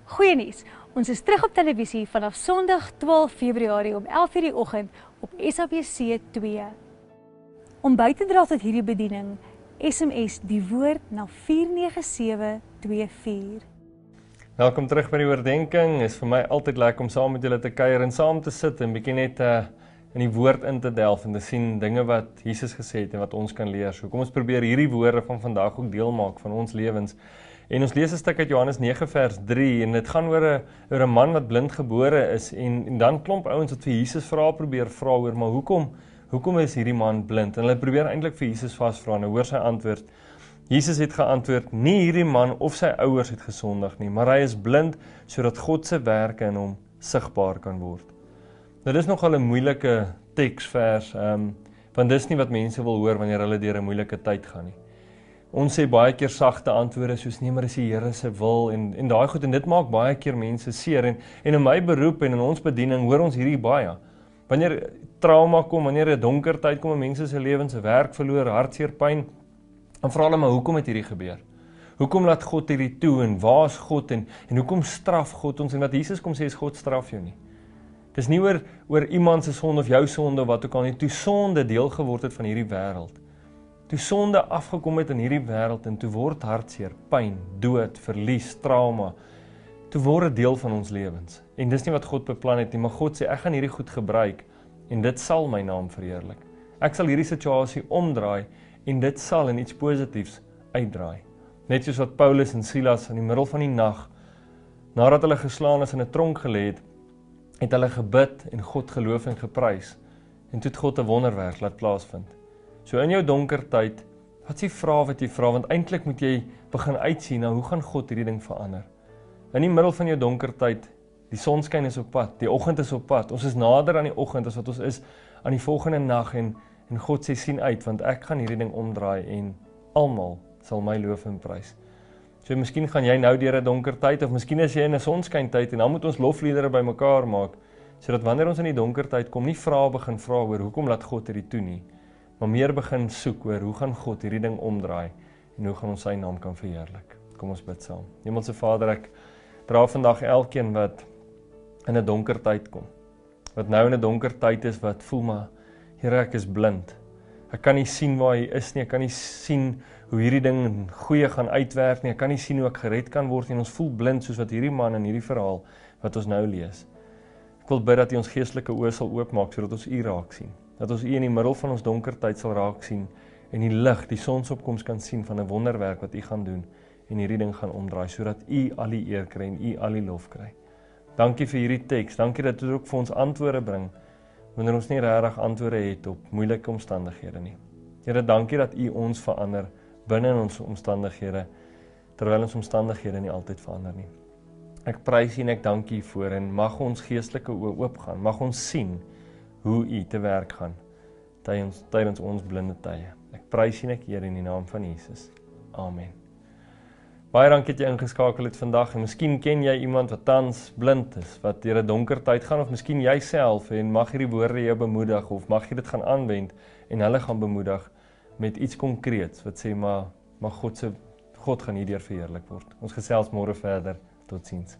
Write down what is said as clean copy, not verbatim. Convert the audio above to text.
Goeie nuus, ons is terug op televisie vanaf Sondag 12 Februarie om 11 uur die oggend op SABC 2. Om by te dra tot hierdie bediening, SMS die woord na 49724. Welkom terug by die oordenking. Is vir my altyd lekker om saam met julle te kuier en saam te sit en bietjie net in die woord in te delf en te sien dinge wat Jesus gesê het en wat ons kan leer. So kom ons probeer hierdie woorde van vandag ook deel maak van ons lewens. En ons lees 'n stuk uit Johannes 9 vers 3 en dit gaan oor 'n man wat blind gebore is en dan klomp ouens wat vir Jesus probeer vra oor, maar hoekom is hierdie man blind? En hulle probeer eintlik vir Jesus vasvra en hoor sy antwoord. Jesus het geantwoord, nie hierdie man of sy ouers het gesondig nie, maar hy is blind sodat God se werke in hom sigbaar kan word. Nou dis nogal 'n moeilike teksvers, want dis nie wat mense wil hoor wanneer hulle deur 'n moeilike tyd gaan nie. Ons sê baie keer sagte antwoorde soos nee, maar is die Here se wil en daai goed en dit maak baie keer mense seer en in my beroep en in ons bediening hoor ons hierdie baie. Wanneer trauma kom, wanneer 'n donker tyd kom in mense se lewens, se werk verloor, hartseer, pyn, dan vra hulle maar hoekom het hierdie gebeur? Hoekom laat God hierdie toe en waar is God en hoekom straf God ons en wat Jesus kom sê is God straf jou nie. Dis nie oor iemand se sonde of jou sonde wat ook al nie, toe sonde deel geword het van hierdie wêreld. Toe sonde afgekom het in hierdie wêreld en toe word hartseer, pyn, dood, verlies, trauma, toe word 'n deel van ons lewens. En dis nie wat God beplan het nie, maar God sê ek gaan hierdie goed gebruik en dit sal my naam verheerlik. Ek sal hierdie situasie omdraai en dit sal in iets positiefs uitdraai. Net soos wat Paulus en Silas in die middel van die nag, nadat hulle geslaan is in 'n tronk gelê het hulle gebid en God geloof en geprys. En toe het God 'n wonderwerk laat plaasvind. So in jou donker tyd, wat is die vraag wat jy vra? Want eintlik moet jy begin uitsien na hoe gaan God hierdie ding verander? In die middel van jou donker tyd, die sonskyn is op pad, die oggend is op pad. Ons is nader aan die oggend as wat ons is aan die volgende nag en God sê sien uit want ek gaan hierdie ding omdraai en almal sal my loof en prys. So miskien gaan jy nou deur 'n donker tyd of miskien is jy in 'n sonskyn-tyd en dan moet ons lofliedere bymekaar maak sodat wanneer ons in die donker tyd kom, nie begin vra oor hoekom laat God hierdie toe nie, maar meer begin soek oor hoe gaan God hierdie ding omdraai en hoe gaan ons sy naam kan verheerlik. Kom ons bid saam. Hemelse Vader, ek dra vandag elkeen wat in 'n donker tyd kom. Wat nou in 'n donker tyd is wat voel maar Here, ek is blind. Ek kan nie sien waar hy is nie, ek kan nie sien hoe hierdie ding goeie gaan uitwerk nie, ek kan nie sien hoe ek gered kan word nie, en ons voel blind soos wat hierdie man in hierdie verhaal wat ons nou lees. Ek wil bid dat U ons geestelike oë sal oopmaak sodat ons U raak sien. Dat ons U in die middel van ons donker tyd sal raak sien en die lig, die sonsopkoms kan sien van 'n wonderwerk wat U gaan doen en hierdie ding gaan omdraai sodat U al die eer kry en U al die lof kry. Dankie vir hierdie teks. Dankie dat dit ook vir ons antwoorde bring wanneer ons nie regtig antwoorde het op moeilike omstandighede nie. Here, dankie dat U ons verander binne in ons omstandighede terwyl ons omstandighede nie altyd verander nie. Ek prys U en ek dank U voor en mag ons geestelike oë oopgaan. Mag ons sien hoe U te werk gaan tydens ons blinde tye. Ek prys U en ek eer in die naam van Jesus. Amen. Baie dankie dat jy ingeskakel het vandag en miskien ken jy iemand wat tans blind is, wat deur 'n donker tyd gaan of miskien jouself en mag hierdie woorde jou bemoedig of mag jy dit gaan aanwend en hulle gaan bemoedig met iets konkreets wat sê maar God gaan hierdeur verheerlik word. Ons gesels môre verder. Totsiens.